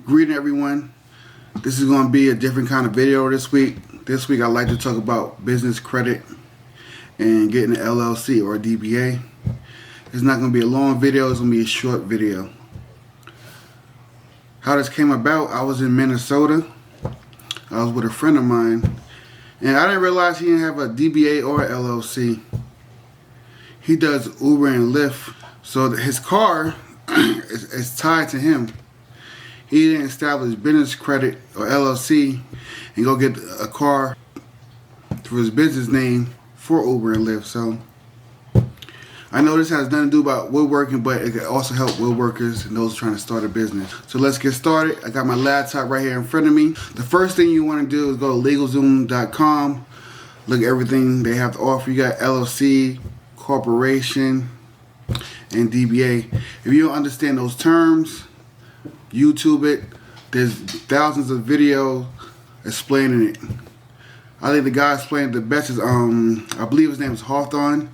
Greeting everyone. This is going to be a different kind of video this week. This week I'd like to talk about business credit and getting an LLC or a DBA. It's not going to be a long video, it's going to be a short video. How this came about, I was in Minnesota. I was with a friend of mine, and I didn't realize he didn't have a DBA or a LLC. He does Uber and Lyft, so his car is tied to him. He didn't establish business credit or LLC and go get a car for his business name for Uber and Lyft. So I know this has nothing to do about woodworking, but it can also help woodworkers and those trying to start a business. So let's get started. I got my laptop right here in front of me. The first thing you want to do is go to LegalZoom.com. Look at everything they have to offer. You got LLC, corporation, and DBA. If you don't understand those terms, YouTube it. There's thousands of videos explaining it. I think the guy explained it the best is I believe his name is Hawthorne.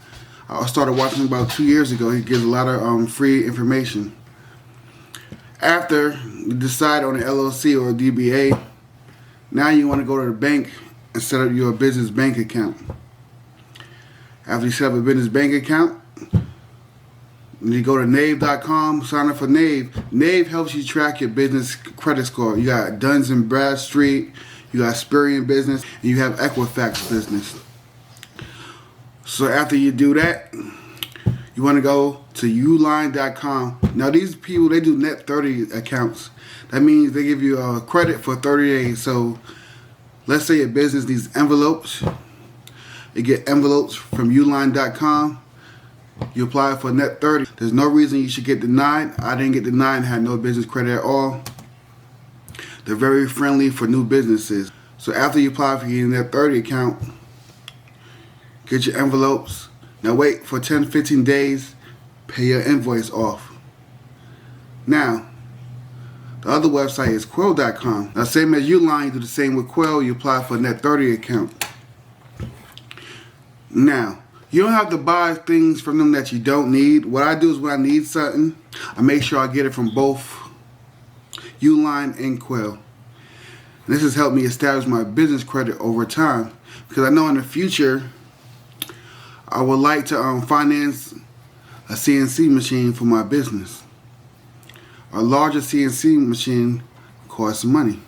I started watching him about 2 years ago. He gives a lot of free information. After you decide on an LLC or a DBA, now you want to go to the bank and set up your business bank account. After you set up a business bank account, you go to Nave.com, sign up for Nave. Nave helps you track your business credit score. You got Duns & Bradstreet, you got Experian Business, and you have Equifax Business. So after you do that, you want to go to Uline.com. Now these people, they do net 30 accounts. That means they give you a credit for 30 days. So let's say your business needs envelopes. You get envelopes from Uline.com. You apply for net 30. There's no reason you should get denied. I didn't get denied and had no business credit at all. They're very friendly for new businesses. So after you apply for your net 30 account, get your envelopes. Now wait for 10-15 days, pay your invoice off. Now, the other website is Quill.com. Now same as Uline, you do the same with Quill. You apply for a net 30 account. Now, you don't have to buy things from them that you don't need. What I do is when I need something, I make sure I get it from both Uline and Quill. This has helped me establish my business credit over time, because I know in the future I would like to finance a CNC machine for my business. A larger CNC machine costs money.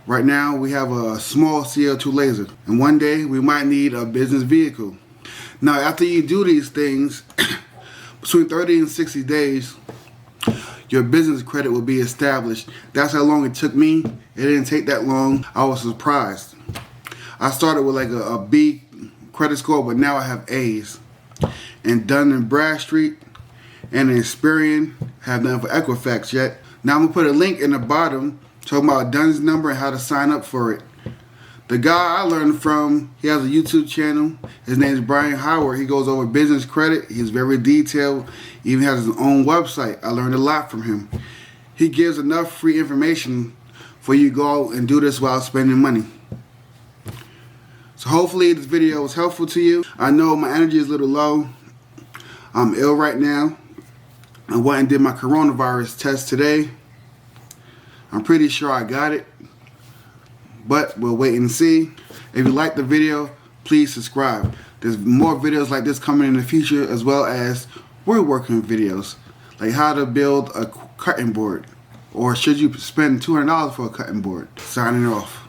Right now we have a small CO2 laser, and one day we might need a business vehicle. Now after you do these things, between 30 and 60 days, your business credit will be established. That's how long it took me. It didn't take that long. I was surprised. I started with like a B credit score, but now I have A's. And Dun & Bradstreet and Experian have done for Equifax yet. Now I'm gonna put a link in the bottom talking about Dun's number and how to sign up for it. The guy I learned from, he has a YouTube channel. His name is Brian Howard. He goes over business credit. He's very detailed. He even has his own website. I learned a lot from him. He gives enough free information for you to go and do this without spending money. So hopefully this video was helpful to you. I know my energy is a little low. I'm ill right now. I went and did my coronavirus test today. I'm pretty sure I got it, but we'll wait and see. If you like the video, please subscribe. There's more videos like this coming in the future, as well as woodworking videos, like how to build a cutting board, or should you spend $200 for a cutting board. Signing off.